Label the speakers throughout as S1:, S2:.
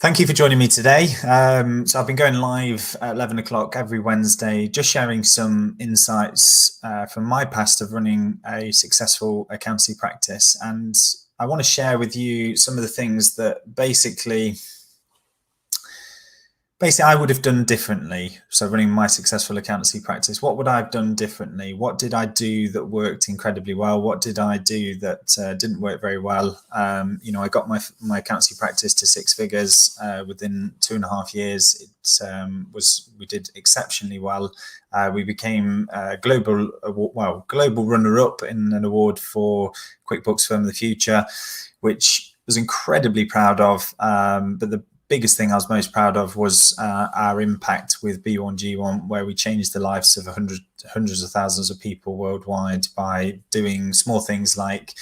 S1: Thank you for joining me today. So I've been going live at 11 o'clock every Wednesday, just sharing some insights from my past of running a successful accountancy practice. And I want to share with you some of the things that basically I would have done differently. So running my successful accountancy practice, what would I have done differently? What did I do that worked incredibly well? What did I do that didn't work very well? I got my accountancy practice to six figures within 2.5 years. We did exceptionally well. We became global runner-up in an award for QuickBooks Firm of the Future, which I was incredibly proud of. But the biggest thing I was most proud of was our impact with B1G1, where we changed the lives of hundreds of thousands of people worldwide by doing small things like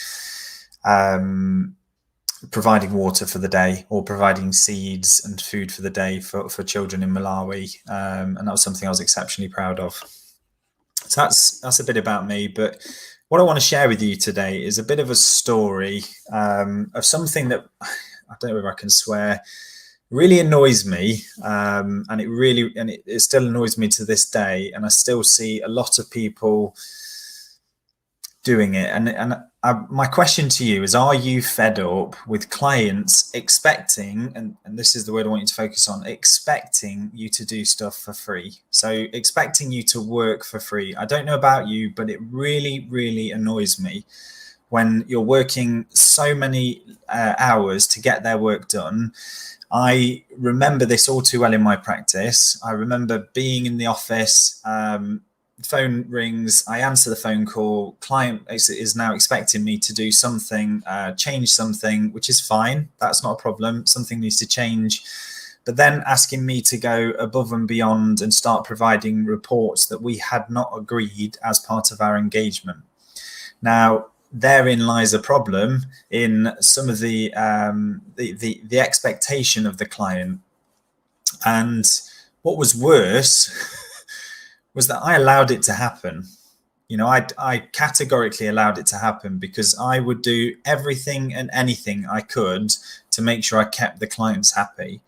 S1: providing water for the day or providing seeds and food for the day for children in Malawi. And that was something I was exceptionally proud of. So that's a bit about me. But what I want to share with you today is a bit of a story of something that, I don't know if I can swear, really annoys me, and it still annoys me to this day, and I still see a lot of people doing it. My question to you is, are you fed up with clients expecting, and this is the word I want you to focus on, expecting you to do stuff for free? So expecting you to work for free. I don't know about you, but it really, really annoys me when you're working so many hours to get their work done. I remember this all too well in my practice. I remember being in the office, phone rings, I answer the phone call, client is now expecting me to do something, change something, which is fine. That's not a problem. Something needs to change. But then asking me to go above and beyond and start providing reports that we had not agreed as part of our engagement. Now, therein lies a problem in some of the expectation of the client. And what was worse was that I allowed it to happen. I categorically allowed it to happen because I would do everything and anything I could to make sure I kept the clients happy.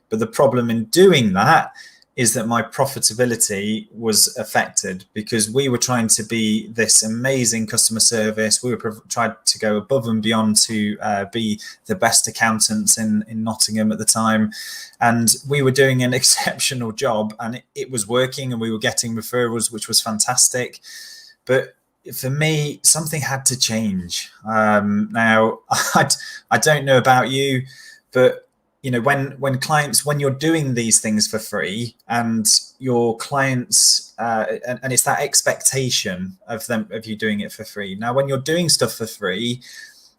S1: But the problem in doing that is that my profitability was affected because we were trying to be this amazing customer service. We were trying to go above and beyond to be the best accountants in Nottingham at the time. And we were doing an exceptional job, and it was working, and we were getting referrals, which was fantastic. But for me, something had to change. Now, I don't know about you, but when you're doing these things for free and your clients, and it's that expectation of you doing it for free. Now, when you're doing stuff for free,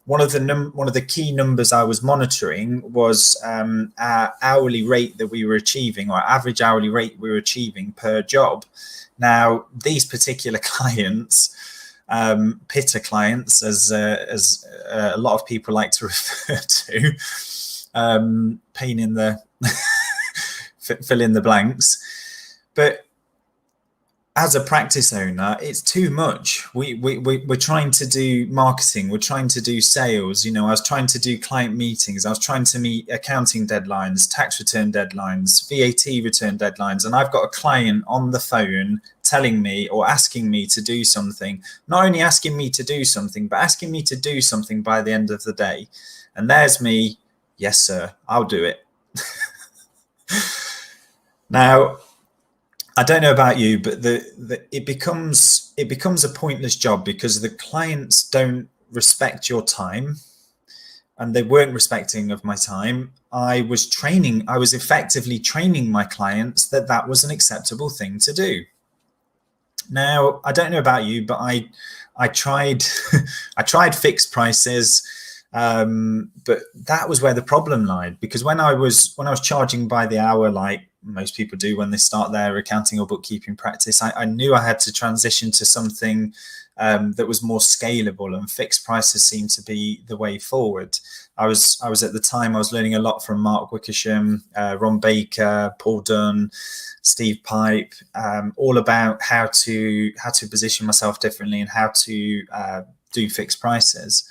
S1: one of the key numbers I was monitoring was our hourly rate that we were achieving, or average hourly rate we were achieving per job. Now, these particular clients, pitter clients, as a lot of people like to refer to, pain in the fill in the blanks. But as a practice owner, it's too much. We're trying to do marketing, we're trying to do sales. I was trying to do client meetings, I was trying to meet accounting deadlines, tax return deadlines, VAT return deadlines, and I've got a client on the phone telling me or asking me to do something. Not only asking me to do something, but asking me to do something by the end of the day. And there's me, yes, sir, I'll do it. Now, I don't know about you, but it becomes a pointless job because the clients don't respect your time, and they weren't respecting of my time. I was effectively training my clients that was an acceptable thing to do. Now, I don't know about you, but I tried I tried fixed prices. But that was where the problem lied, because when I was charging by the hour, like most people do when they start their accounting or bookkeeping practice, I knew I had to transition to something that was more scalable, and fixed prices seemed to be the way forward. I was at the time, I was learning a lot from Mark Wickersham, Ron Baker, Paul Dunn, Steve Pipe, all about how to position myself differently and how to do fixed prices.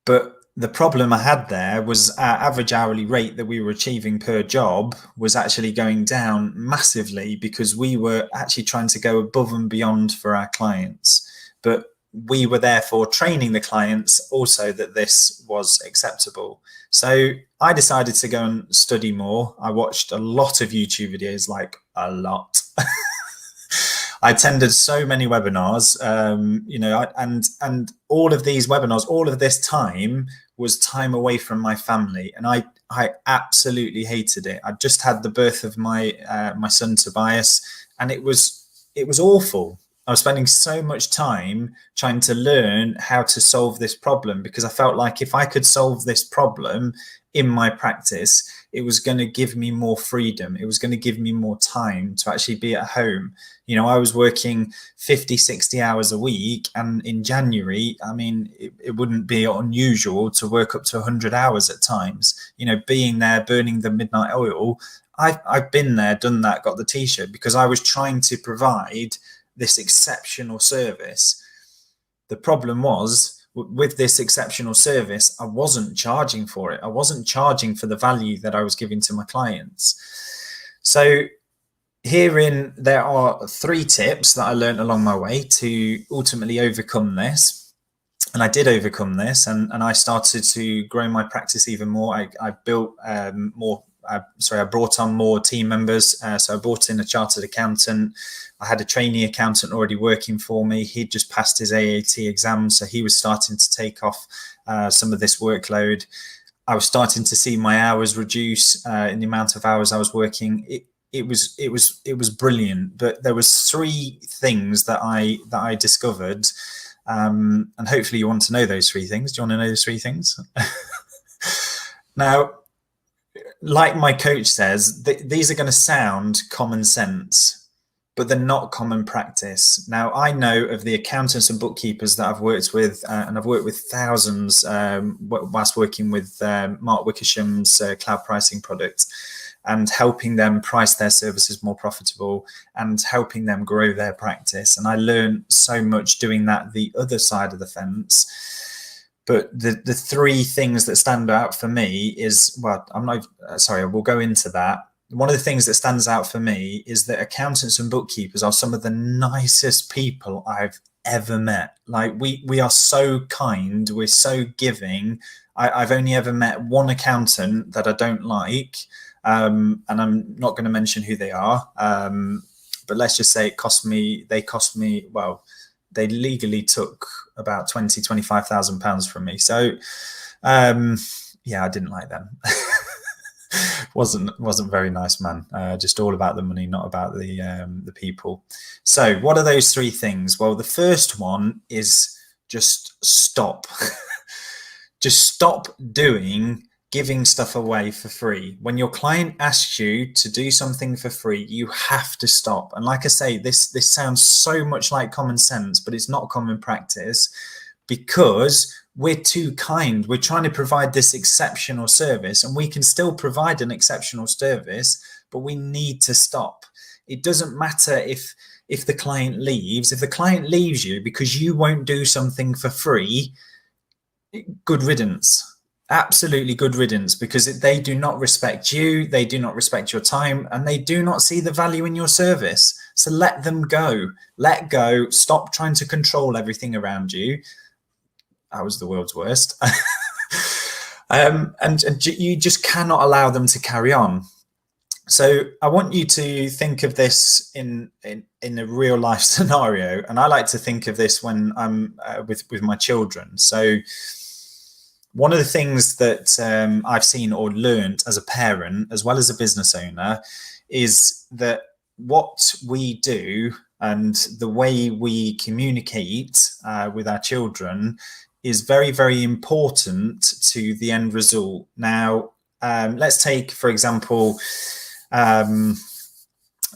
S1: But the problem I had there was our average hourly rate that we were achieving per job was actually going down massively because we were actually trying to go above and beyond for our clients. But we were therefore training the clients also that this was acceptable. So I decided to go and study more. I watched a lot of YouTube videos, like a lot. I attended so many webinars, and all of these webinars, all of this time was time away from my family, and I absolutely hated it. I just had the birth of my son Tobias, and it was awful. I was spending so much time trying to learn how to solve this problem because I felt like if I could solve this problem in my practice, it was going to give me more freedom. It was going to give me more time to actually be at home. I was working 50, 60 hours a week. And in January, I mean, it wouldn't be unusual to work up to 100 hours at times, being there, burning the midnight oil. I've been there, done that, got the T-shirt because I was trying to provide this exceptional service. The problem was with this exceptional service, I wasn't charging for it. I wasn't charging for the value that I was giving to my clients. So herein, there are 3 tips that I learned along my way to ultimately overcome this. And I did overcome this, and I started to grow my practice even more. I built I brought on more team members. So I brought in a chartered accountant. I had a trainee accountant already working for me. He'd just passed his AAT exam, so he was starting to take off some of this workload. I was starting to see my hours reduce in the amount of hours I was working. It was brilliant. But there was 3 things that I discovered, and hopefully you want to know those 3 things. Do you want to know those 3 things? Now, like my coach says, these are going to sound common sense, but they're not common practice. Now, I know of the accountants and bookkeepers that I've worked with, and I've worked with thousands whilst working with Mark Wickersham's cloud pricing product, and helping them price their services more profitable and helping them grow their practice. And I learned so much doing that the other side of the fence. But the 3 things that stand out for me is, we'll go into that. One of the things that stands out for me is that accountants and bookkeepers are some of the nicest people I've ever met. Like we are so kind, we're so giving. I've only ever met one accountant that I don't like, and I'm not going to mention who they are. But let's just say they legally took about £25,000 from me. So, I didn't like them. wasn't very nice, man. Just all about the money, not about the people. So what are those 3 things? Well, the first one is just stop. Just stop giving stuff away for free. When your client asks you to do something for free, you have to stop. And like I say, this sounds so much like common sense, but it's not common practice because we're too kind. We're trying to provide this exceptional service, and we can still provide an exceptional service, but we need to stop. It doesn't matter if the client leaves. If the client leaves you because you won't do something for free, good riddance. Absolutely good riddance, because they do not respect you, they do not respect your time, and they do not see the value in your service. So let them go. Let go. Stop trying to control everything around you. I was the world's worst. And you just cannot allow them to carry on. So I want you to think of this in a real life scenario, and I like to think of this when I'm with my children. So one of the things that I've seen or learned as a parent, as well as a business owner, is that what we do and the way we communicate with our children is very, very important to the end result. Now, let's take, for example,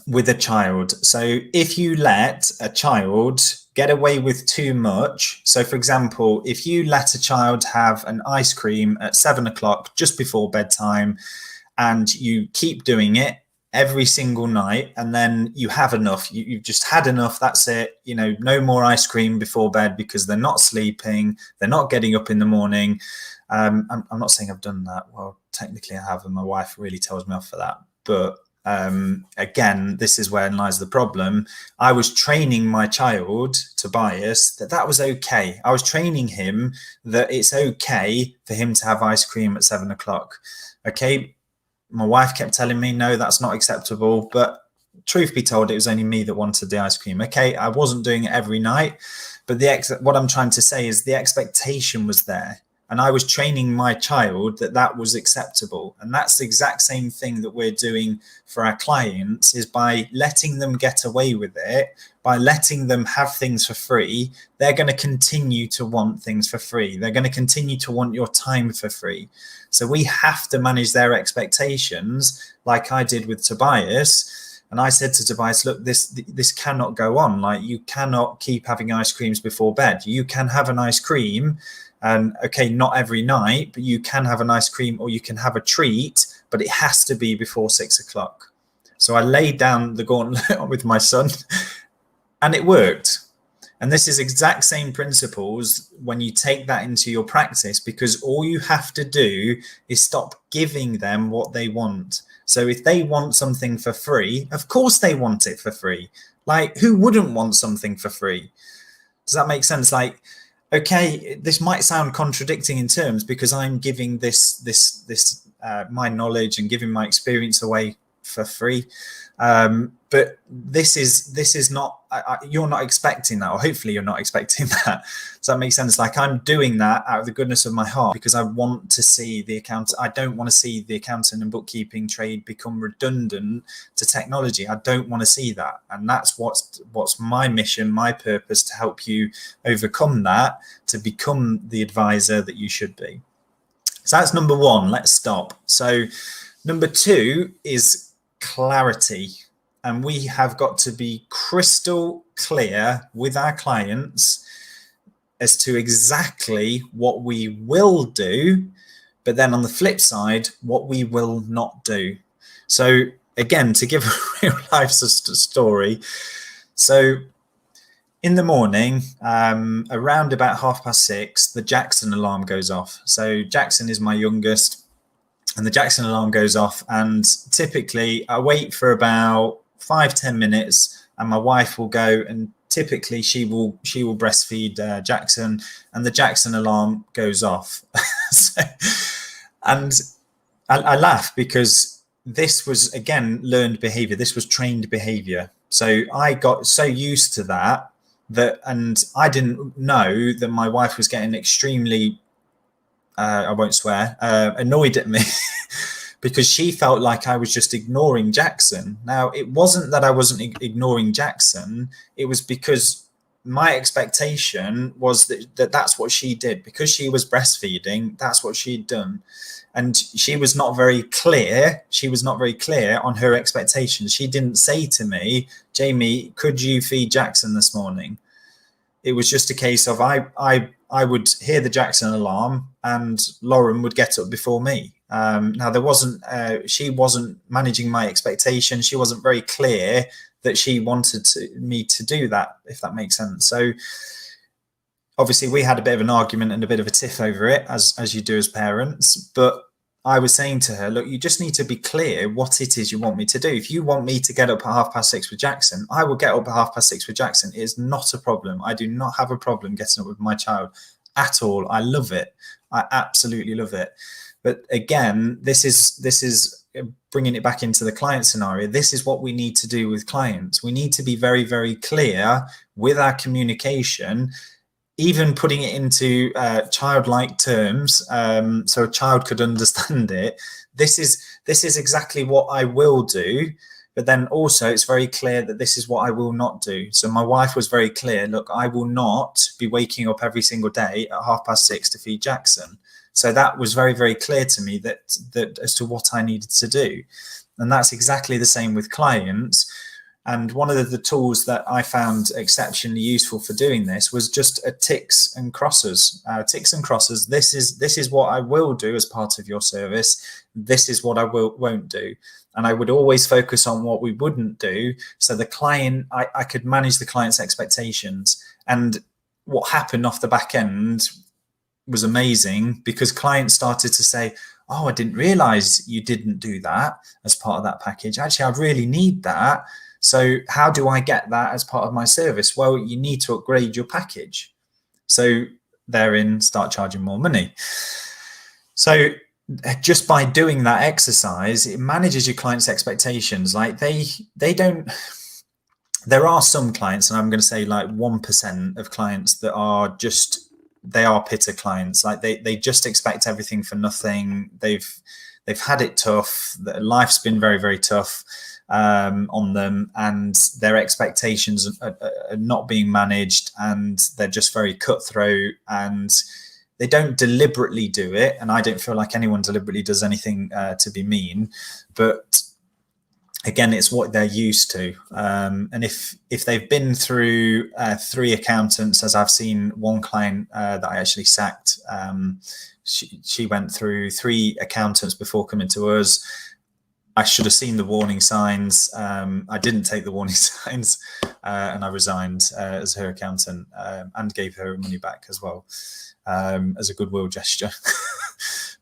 S1: with a child. So if you let a child get away with too much, so for example, if you let a child have an ice cream at 7 o'clock just before bedtime, and you keep doing it every single night, and then you have enough, you've just had enough, that's it, no more ice cream before bed, because they're not sleeping, they're not getting up in the morning, I'm not saying I've done that. Well, technically I have, and my wife really tells me off for that. But again, this is where lies the problem. I was training my child, Tobias, that was okay. I was training him that it's okay for him to have ice cream at 7 o'clock. Okay. My wife kept telling me, no, that's not acceptable. But truth be told, it was only me that wanted the ice cream. Okay. I wasn't doing it every night, but what I'm trying to say is the expectation was there. And I was training my child that was acceptable. And that's the exact same thing that we're doing for our clients, is by letting them get away with it, by letting them have things for free. They're going to continue to want things for free. They're going to continue to want your time for free. So we have to manage their expectations like I did with Tobias. And I said to Tobias, look, this cannot go on. Like, you cannot keep having ice creams before bed. You can have an ice cream, and okay, not every night, but you can have an ice cream, or you can have a treat, but it has to be before 6 o'clock. So I laid down the gauntlet with my son, and it worked. And this is exact same principles when you take that into your practice, because all you have to do is stop giving them what they want. So if they want something for free, of course they want it for free. Like, who wouldn't want something for free? Does that make sense? Like, okay, this might sound contradicting in terms, because I'm giving my knowledge and giving my experience away for free. But this is not, you're not expecting that, or hopefully you're not expecting that. Does that make sense? Like, I'm doing that out of the goodness of my heart, because I want to see I don't want to see the accounting and bookkeeping trade become redundant to technology. I don't want to see that. And that's what's my mission, my purpose, to help you overcome that, to become the advisor that you should be. So that's number one. Let's stop. So number two is clarity. And we have got to be crystal clear with our clients as to exactly what we will do, but then on the flip side, what we will not do. So again, to give a real life story. So in the morning, around about 6:30, the Jackson alarm goes off. So Jackson is my youngest, and the Jackson alarm goes off. And typically I wait for about 5-10 minutes, and my wife will go, and typically she will breastfeed Jackson, and the Jackson alarm goes off. And I laugh, because this was, again, learned behavior. This was trained behavior. So I got so used to that, and I didn't know that my wife was getting extremely, I won't swear, annoyed at me because she felt like I was just ignoring Jackson. Now, it wasn't that I wasn't ignoring Jackson. It was because my expectation was that that's what she did. Because she was breastfeeding, that's what she'd done. And she was not very clear. She was not very clear on her expectations. She didn't say to me, Jamie, could you feed Jackson this morning? It was just a case of I would hear the Jackson alarm, and Lauren would get up before me. Now, she wasn't managing my expectation. She wasn't very clear that she wanted me to do that, if that makes sense. So obviously we had a bit of an argument and a bit of a tiff over it, as you do as parents. But I was saying to her, look, you just need to be clear what it is you want me to do. If you want me to get up at 6:30 with Jackson, I will get up at 6:30 with Jackson. It is not a problem. I do not have a problem getting up with my child at all. I love it. I absolutely love it. But again, this is bringing it back into the client scenario. This is what we need to do with clients. We need to be very, very clear with our communication, even putting it into childlike terms, so a child could understand it. This is exactly what I will do, but then also it's very clear that this is what I will not do. So my wife was very clear, look, I will not be waking up every single day at 6:30 to feed Jackson. So that was very, very clear to me that as to what I needed to do. And that's exactly the same with clients. And one of the tools that I found exceptionally useful for doing this was just ticks and crosses. Ticks and crosses. This is what I will do as part of your service. This is what I won't do. And I would always focus on what we wouldn't do. So the client, I could manage the client's expectations. And what happened off the back end, was amazing, because clients started to say, oh, I didn't realize you didn't do that as part of that package. Actually, I really need that. So how do I get that as part of my service? Well, you need to upgrade your package. So therein, start charging more money. So just by doing that exercise, it manages your clients' expectations. Like they don't, there are some clients, and I'm going to say like 1% of clients that are just, they are pitter clients. Like they just expect everything for nothing. They've had it tough. Life's been very, very tough on them, and their expectations are not being managed, and they're just very cutthroat, and they don't deliberately do it. And I don't feel like anyone deliberately does anything to be mean, but again, it's what they're used to. And if they've been through 3 accountants, as I've seen one client that I actually sacked, she went through 3 accountants before coming to us. I should have seen the warning signs. I didn't take the warning signs, and I resigned as her accountant, and gave her money back as well, as a goodwill gesture.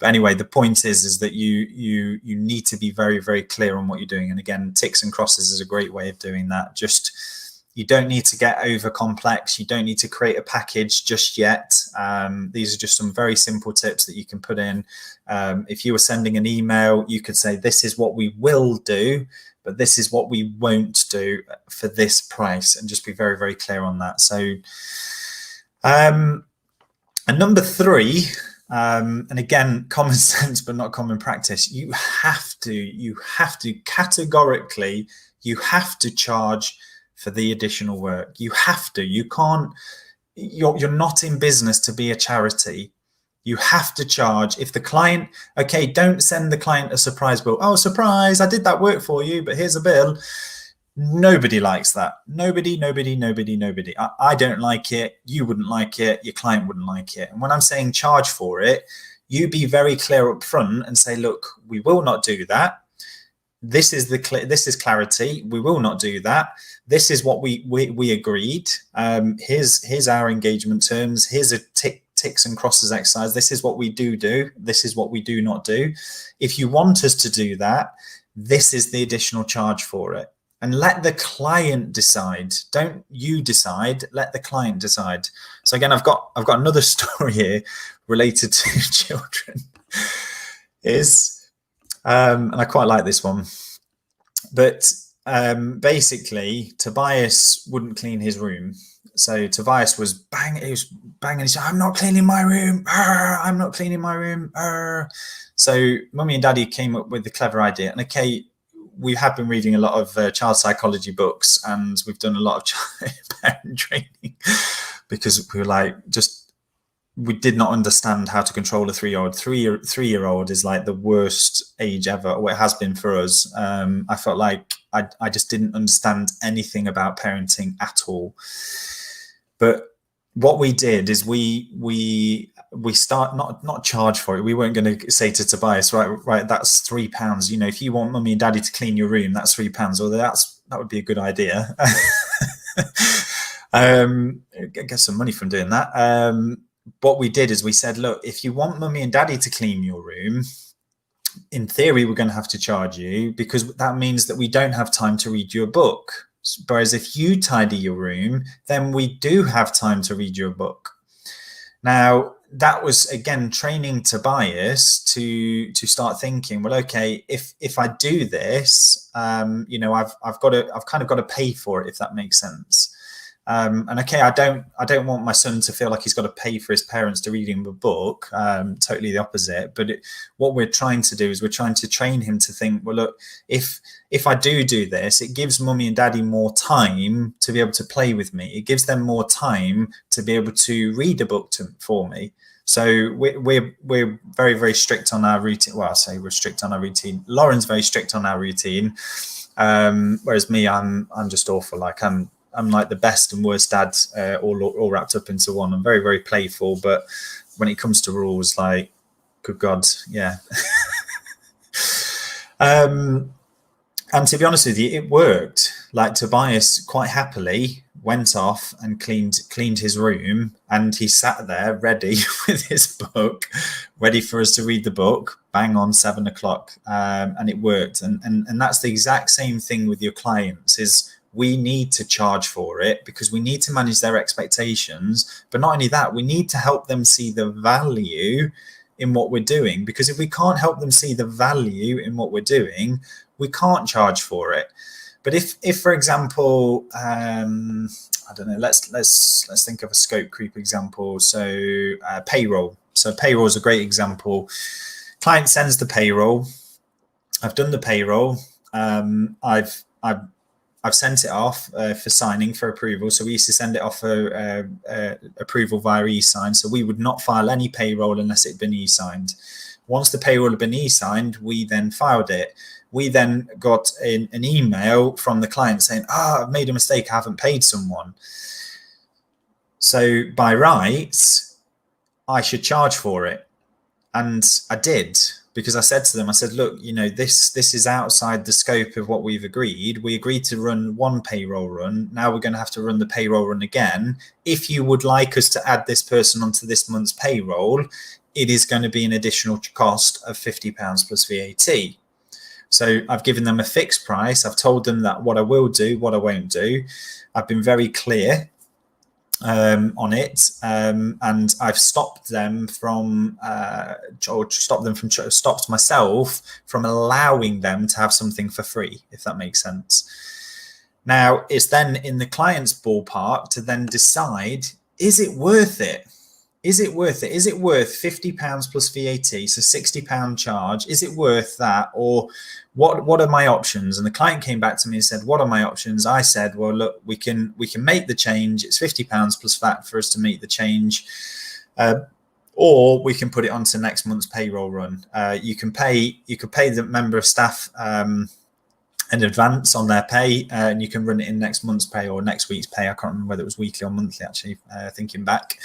S1: But anyway, the point is that you need to be very, very clear on what you're doing. And again, ticks and crosses is a great way of doing that. Just, you don't need to get over complex. You don't need to create a package just yet. These are just some very simple tips that you can put in. If you were sending an email, you could say, this is what we will do, but this is what we won't do for this price, and just be very, very clear on that. So, and number 3, and again, common sense, but not common practice. You have to categorically, you have to charge for the additional work. You have to, you can't, you're not in business to be a charity. You have to charge. If the client, okay, don't send the client a surprise bill. Oh, surprise, I did that work for you, but here's a bill. Nobody likes that. Nobody. I don't like it. You wouldn't like it. Your client wouldn't like it. And when I'm saying charge for it, you be very clear up front and say, look, we will not do that. This is clarity. We will not do that. This is what we agreed. Here's our engagement terms. Here's a ticks and crosses exercise. This is what we do. This is what we do not do. If you want us to do that, this is the additional charge for it. And let the client decide. Don't you decide. Let the client decide. So again, I've got another story here related to children. And I quite like this one. But basically, Tobias wouldn't clean his room. So Tobias was banging. He said, "I'm not cleaning my room. I'm not cleaning my room." So Mummy and Daddy came up with the clever idea. And okay, we have been reading a lot of child psychology books, and we've done a lot of parent training, because we were like, we did not understand how to control a 3-year-old. Three-year-old is like the worst age ever, or it has been for us. I felt like I just didn't understand anything about parenting at all. But what we did is we start not charge for it. We weren't going to say to Tobias, right, that's £3. You know, if you want Mummy and Daddy to clean your room, that's £3. Or that would be a good idea. Get some money from doing that. What we did is we said, look, if you want Mummy and Daddy to clean your room, in theory, we're going to have to charge you, because that means that we don't have time to read you a book. Whereas if you tidy your room, then we do have time to read you a book. Now, that was, again, training Tobias to start thinking, well, okay, if I do this, you know, I've kind of got to pay for it, if that makes sense. And okay, I don't want my son to feel like he's got to pay for his parents to read him a book. Totally the opposite. But what we're trying to do is we're trying to train him to think, well, look, if I do this, it gives Mummy and Daddy more time to be able to play with me. It gives them more time to be able to read a book for me. So we're very, very strict on our routine. Well, I say we're strict on our routine. Lauren's very strict on our routine, whereas me, I'm just awful. Like I'm like the best and worst dad, all wrapped up into one. I'm very, very playful, but when it comes to rules, like, good God, yeah. And to be honest with you, it worked. Like Tobias quite happily went off and cleaned his room, and he sat there ready with his book, ready for us to read the book, bang on 7 o'clock. And it worked. And that's the exact same thing with your clients. Is we need to charge for it because we need to manage their expectations. But not only that, we need to help them see the value in what we're doing, because if we can't help them see the value in what we're doing, we can't charge for it. But if for example, I don't know, let's think of a scope creep example. So payroll. So payroll is a great example. Client sends the payroll. I've done the payroll. I've sent it off for signing for approval. So we used to send it off for approval via e-sign. So we would not file any payroll unless it had been e-signed. Once the payroll had been e-signed, we then filed it. We then got an email from the client saying, I've made a mistake, I haven't paid someone. So by rights, I should charge for it. And I did, because I said to them, I said, look, this is outside the scope of what we've agreed. We agreed to run one payroll run. Now we're going to have to run the payroll run again. If you would like us to add this person onto this month's payroll, it is going to be an additional cost of £50 plus VAT. So I've given them a fixed price. I've told them that what I will do, what I won't do. I've been very clear on it, and I've stopped them from, stopped myself from allowing them to have something for free, if that makes sense. Now, it's then in the client's ballpark to then decide, is it worth it? Is it worth it? Is it worth £50 plus VAT, so £60 charge? Is it worth that? Or what are my options? And the client came back to me and said, what are my options? I said, well, look, we can make the change. It's £50 plus VAT for us to make the change. Or we can put it onto next month's payroll run. You could pay the member of staff in advance on their pay, and you can run it in next month's pay or next week's pay. I can't remember whether it was weekly or monthly, actually, thinking back.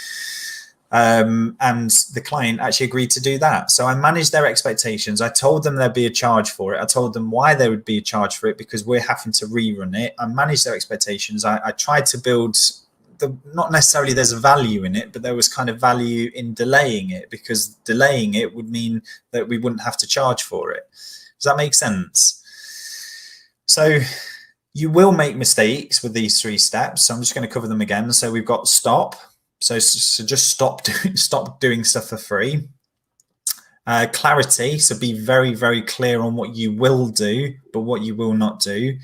S1: And the client actually agreed to do that. So I managed their expectations. I told them there'd be a charge for it. I told them why there would be a charge for it, because we're having to rerun it. I managed their expectations. I tried to build not necessarily there's a value in it, but there was kind of value in delaying it, because delaying it would mean that we wouldn't have to charge for it. Does that make sense? So you will make mistakes with these 3 steps. So I'm just going to cover them again. So we've got stop. So just stop doing stuff for free. Clarity. So be very, very clear on what you will do, but what you will not do,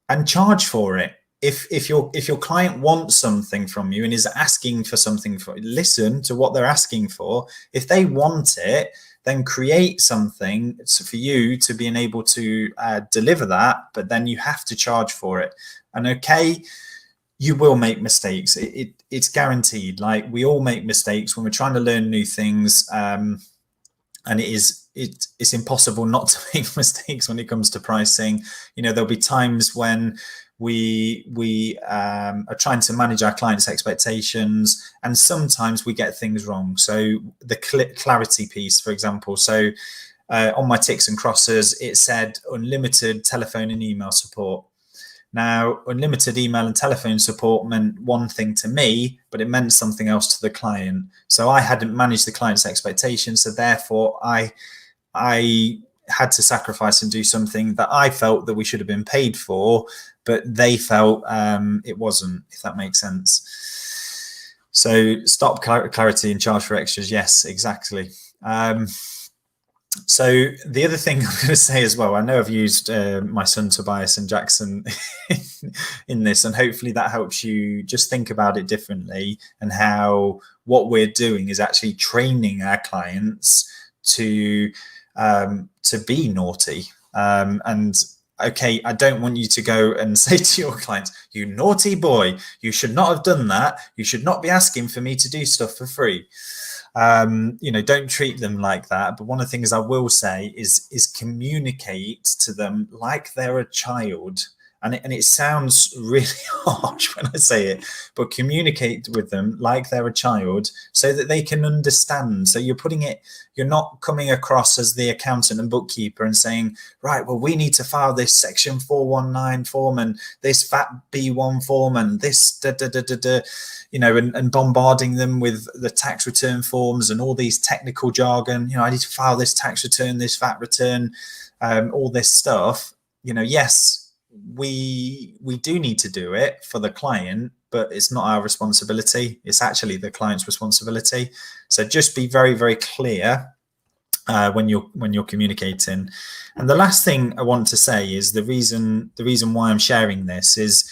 S1: and charge for it. If your client wants something from you and is asking for something, listen to what they're asking for. If they want it, then create something for you to be able to deliver that, but then you have to charge for it. And okay, you will make mistakes. It's guaranteed. Like, we all make mistakes when we're trying to learn new things, and it's impossible not to make mistakes when it comes to pricing. There'll be times when we are trying to manage our clients' expectations, and sometimes we get things wrong. So the clarity piece, for example. So on my ticks and crosses, it said unlimited telephone and email support. Now, unlimited email and telephone support meant one thing to me, but it meant something else to the client. So I hadn't managed the client's expectations. So therefore, I had to sacrifice and do something that I felt that we should have been paid for, but they felt it wasn't, if that makes sense. So stop, clarity, and charge for extras. Yes, exactly. So the other thing I'm going to say as well, I know I've used my son Tobias and Jackson in this, and hopefully that helps you just think about it differently, and how what we're doing is actually training our clients to be naughty. And okay, I don't want you to go and say to your clients, you naughty boy, you should not have done that. You should not be asking for me to do stuff for free. Don't treat them like that. But one of the things I will say is communicate to them like they're a child. And it sounds really harsh when I say it, but communicate with them like they're a child so that they can understand. So you're not coming across as the accountant and bookkeeper and saying, right, well, we need to file this section 419 form and this VAT B1 form and this and bombarding them with the tax return forms and all these technical jargon. I need to file this tax return, this VAT return, all this stuff. Yes, we do need to do it for the client, but it's not our responsibility. It's actually the client's responsibility. So just be very, very clear when you're communicating. And the last thing I want to say is the reason why I'm sharing this is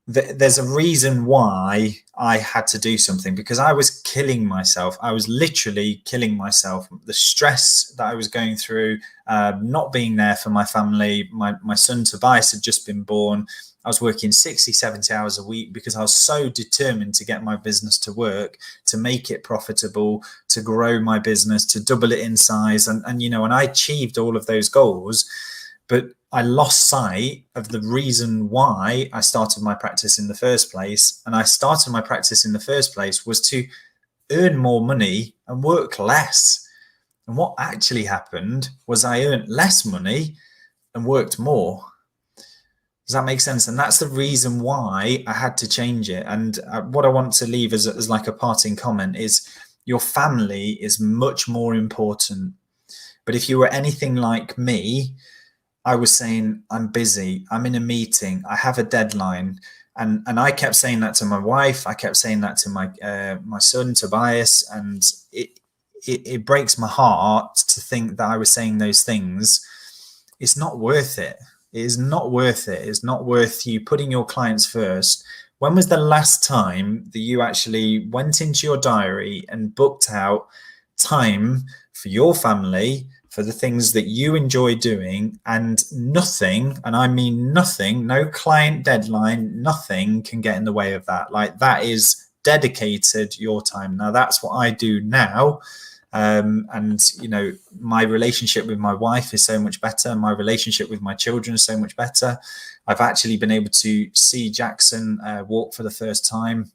S1: there's a reason why I had to do something, because I was killing myself. I was literally killing myself. The stress that I was going through, not being there for my family. My son Tobias had just been born. I was working 60, 70 hours a week because I was so determined to get my business to work, to make it profitable, to grow my business, to double it in size. And I achieved all of those goals. But I lost sight of the reason why I started my practice in the first place. And I started my practice in the first place was to earn more money and work less. And what actually happened was I earned less money and worked more. Does that make sense? And that's the reason why I had to change it. And what I want to leave as like a parting comment is your family is much more important. But if you were anything like me, I was saying, I'm busy, I'm in a meeting, I have a deadline. And I kept saying that to my wife. I kept saying that to my son, Tobias. And it breaks my heart to think that I was saying those things. It's not worth it. It is not worth it. It's not worth you putting your clients first. When was the last time that you actually went into your diary and booked out time for your family, for the things that you enjoy doing, and nothing, and I mean nothing, no client deadline, nothing can get in the way of that? Like, that is dedicated your time. Now, that's what I do now. And my relationship with my wife is so much better. My relationship with my children is so much better. I've actually been able to see Jackson walk for the first time.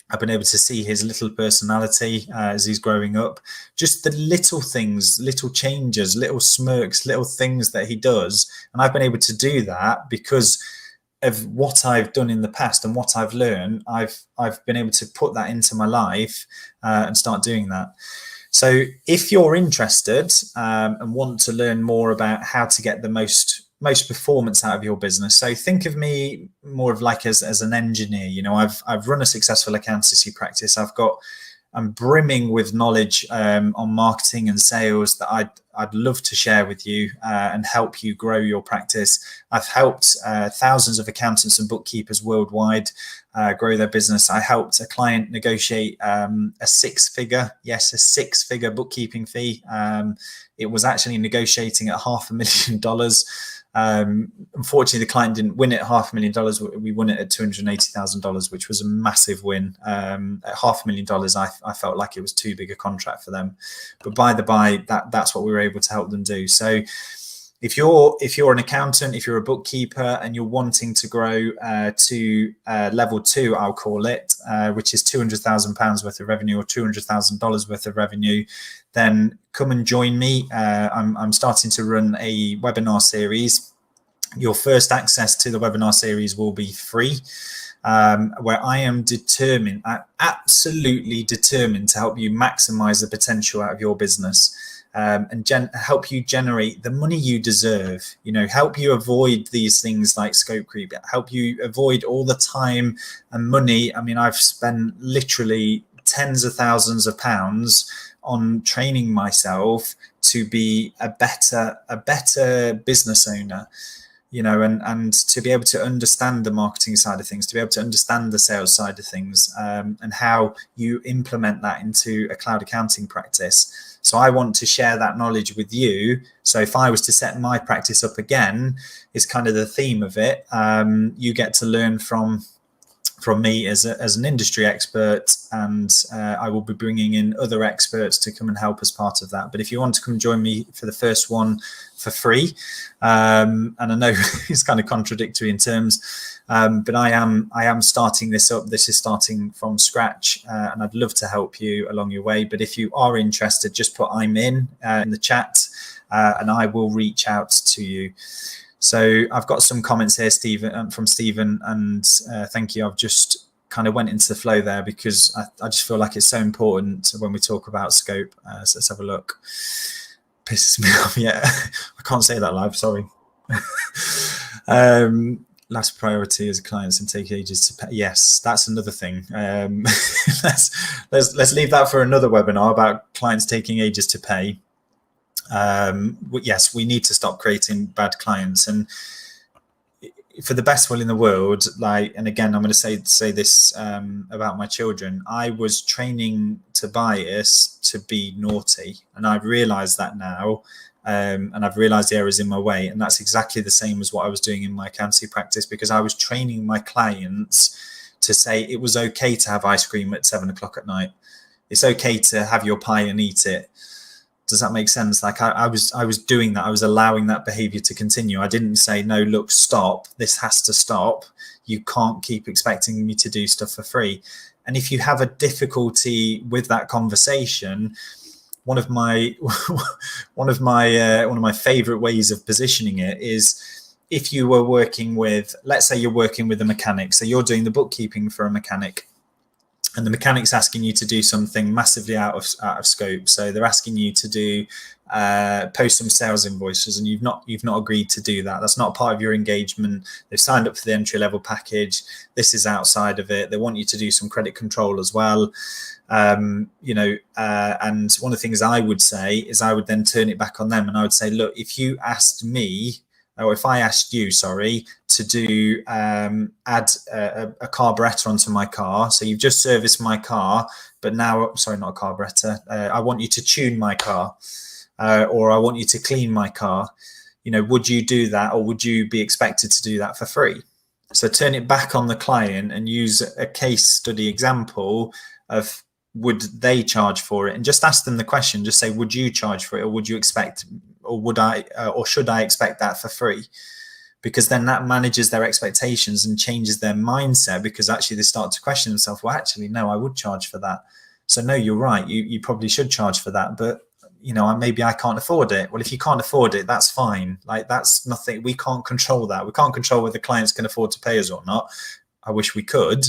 S1: I've been able to see his little personality as he's growing up. Just the little things, little changes, little smirks, little things that he does. And I've been able to do that because of what I've done in the past and what I've learned. I've been able to put that into my life and start doing that. So if you're interested and want to learn more about how to get the most performance out of your business, so think of me more of like as an engineer. I've run a successful accountancy practice. I'm brimming with knowledge on marketing and sales that I'd love to share with you and help you grow your practice. I've helped thousands of accountants and bookkeepers worldwide grow their business. I helped a client negotiate a six-figure bookkeeping fee. It was actually negotiating at $500,000. Unfortunately, the client didn't win it at $500,000. We won it at $280,000, which was a massive win. At $500,000, I felt like it was too big a contract for them. But by the by, that's what we were able to help them do. So if you're an accountant, if you're a bookkeeper, and you're wanting to grow to level 2, I'll call it, which is £200,000 worth of revenue or $200,000 worth of revenue, then come and join me. I'm starting to run a webinar series. Your first access to the webinar series will be free, where I am absolutely determined to help you maximize the potential out of your business. And help you generate the money you deserve, help you avoid these things like scope creep, help you avoid all the time and money. I mean, I've spent literally tens of thousands of pounds on training myself to be a better business owner, and to be able to understand the marketing side of things, to be able to understand the sales side of things, and how you implement that into a cloud accounting practice. So I want to share that knowledge with you. So if I was to set my practice up again, is kind of the theme of it. You get to learn from from me as an industry expert, and I will be bringing in other experts to come and help as part of that. But if you want to come join me for the first one for free, and I know it's kind of contradictory in terms, but I am starting this up. This is starting from scratch, and I'd love to help you along your way. But if you are interested, just put "I'm in" in the chat, and I will reach out to you. So I've got some comments here, Stephen, from Stephen, and thank you. I've just kind of went into the flow there because I just feel like it's so important when we talk about scope. So let's have a look. Pisses me off. Yeah, I can't say that live. Sorry. Last priority is clients and take ages to pay. Yes, that's another thing. Let's leave that for another webinar about clients taking ages to pay. Yes, we need to stop creating bad clients, and for the best will in the world, like, and again, I'm going to say this about my children. I was training Tobias to be naughty, and I've realized that now, and I've realized the errors in my way, and that's exactly the same as what I was doing in my accountancy practice, because I was training my clients to say it was okay to have ice cream at 7 o'clock at night. It's okay to have your pie and eat it. Does that make sense? Like I was doing that. I was allowing that behavior to continue. I didn't say, no, look, stop. This has to stop. You can't keep expecting me to do stuff for free. And if you have a difficulty with that conversation, one of my favorite ways of positioning it is, if you were working with, let's say you're working with a mechanic. So you're doing the bookkeeping for a mechanic, and the mechanic's asking you to do something massively out of scope. So they're asking you to do post some sales invoices, and you've not agreed to do that. That's not part of your engagement. They've signed up for the entry level package. This is outside of it. They want you to do some credit control as well. And one of the things I would say is I would then turn it back on them, and I would say, look, if you asked me, or if I asked you, sorry, to do add a carburetor onto my car. So you've just serviced my car, but now, sorry, not a carburetor. I want you to tune my car, or I want you to clean my car. Would you do that, or would you be expected to do that for free? So turn it back on the client and use a case study example of, would they charge for it? And just ask them the question. Just say, would you charge for it, or would you expect, or would I, or should I expect that for free? Because then that manages their expectations and changes their mindset, because actually they start to question themselves. Well, actually, no, I would charge for that. So no, you're right. You probably should charge for that, but maybe I can't afford it. Well, if you can't afford it, that's fine. Like, that's nothing. We can't control that. We can't control whether clients can afford to pay us or not. I wish we could.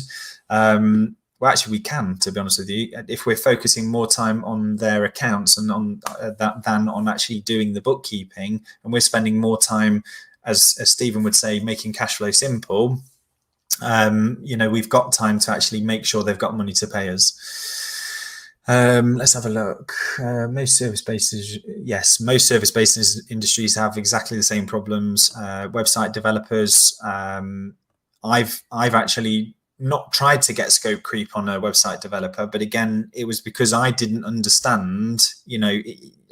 S1: Well, actually, we can, to be honest with you, if we're focusing more time on their accounts and on that than on actually doing the bookkeeping, and we're spending more time, as Stephen would say, making cash flow simple. We've got time to actually make sure they've got money to pay us. Let's have a look. Most service-based industries have exactly the same problems. Website developers. I've actually not tried to get scope creep on a website developer, but again, it was because I didn't understand.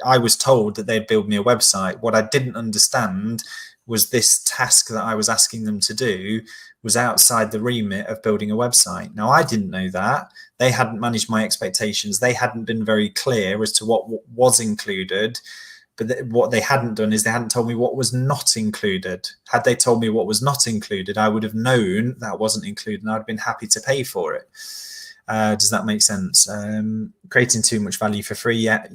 S1: I was told that they'd build me a website. What I didn't understand was this task that I was asking them to do was outside the remit of building a website. Now, I didn't know that. They hadn't managed my expectations. They hadn't been very clear as to what was included. But what they hadn't done is they hadn't told me what was not included. Had they told me what was not included, I would have known that wasn't included, and I'd have been happy to pay for it. Does that make sense? Creating too much value for free. Yeah,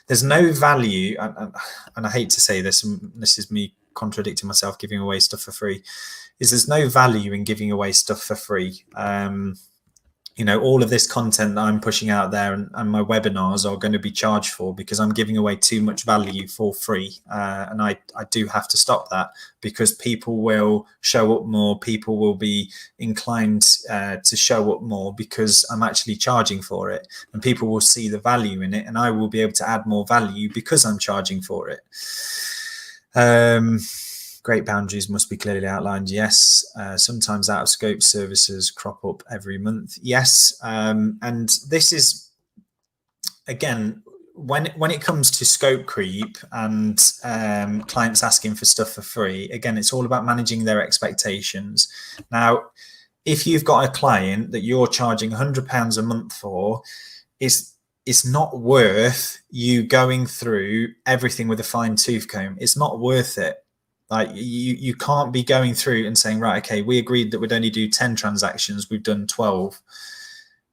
S1: there's no value, and I hate to say this, and this is me contradicting myself, giving away stuff for free, is there's no value in giving away stuff for free. All of this content that I'm pushing out there and my webinars are going to be charged for, because I'm giving away too much value for free. And I do have to stop that, because people will show up more. People will be inclined to show up more because I'm actually charging for it, and people will see the value in it, and I will be able to add more value because I'm charging for it. Great boundaries must be clearly outlined. Yes. Sometimes out of scope services crop up every month. Yes. And this is, again, when it comes to scope creep and clients asking for stuff for free, again, it's all about managing their expectations. Now, if you've got a client that you're charging £100 a month for, it's not worth you going through everything with a fine tooth comb. It's not worth it. Like you can't be going through and saying, right, okay, we agreed that we'd only do 10 transactions, we've done 12,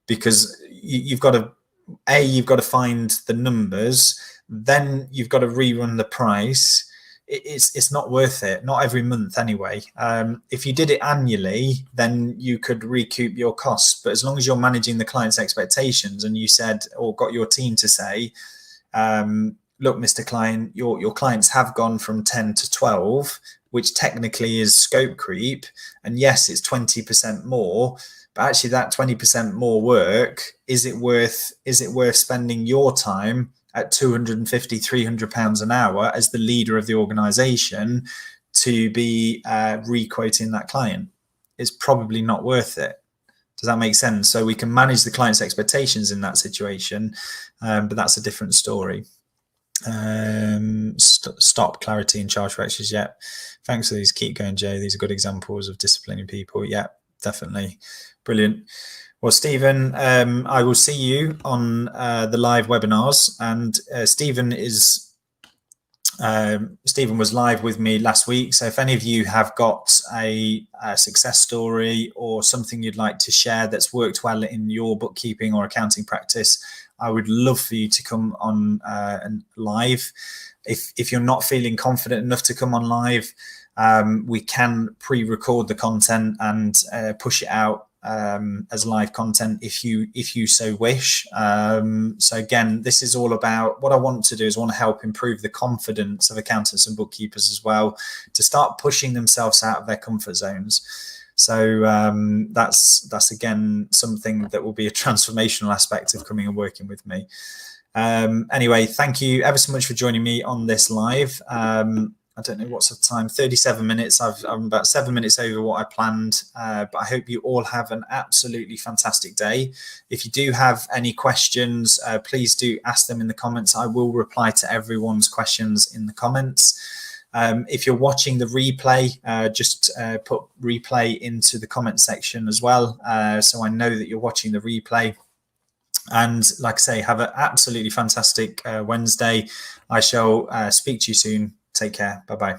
S1: because you've got to find the numbers, then you've got to rerun the price. It's not worth it, not every month anyway. If you did it annually, then you could recoup your costs, but as long as you're managing the client's expectations, and you said, or got your team to say, look, Mr. Client, your clients have gone from 10 to 12, which technically is scope creep, and yes, it's 20% more, but actually that 20% more work, is it worth spending your time at £250, £300 an hour as the leader of the organization to be re-quoting that client? It's probably not worth it. Does that make sense? So we can manage the client's expectations in that situation, but that's a different story. Stop, clarity, and charge for extras. Yeah, thanks for these. Keep going, Jay. These are good examples of disciplining people. Yeah, definitely. Brilliant. Well, Stephen, I will see you on the live webinars, and Stephen was live with me last week. So if any of you have got a success story or something you'd like to share that's worked well in your bookkeeping or accounting practice, I would love for you to come on live. If you're not feeling confident enough to come on live, we can pre-record the content and push it out as live content if you so wish. So again, this is all about, what I want to do is want to help improve the confidence of accountants and bookkeepers as well, to start pushing themselves out of their comfort zones. So that's again something that will be a transformational aspect of coming and working with me. Anyway, thank you ever so much for joining me on this live. I don't know what's the time, 37 minutes. I'm about 7 minutes over what I planned, but I hope you all have an absolutely fantastic day. If you do have any questions, please do ask them in the comments. I will reply to everyone's questions in the comments. If you're watching the replay, just put replay into the comment section as well, so I know that you're watching the replay. And like I say, have an absolutely fantastic Wednesday. I shall speak to you soon. Take care. Bye-bye.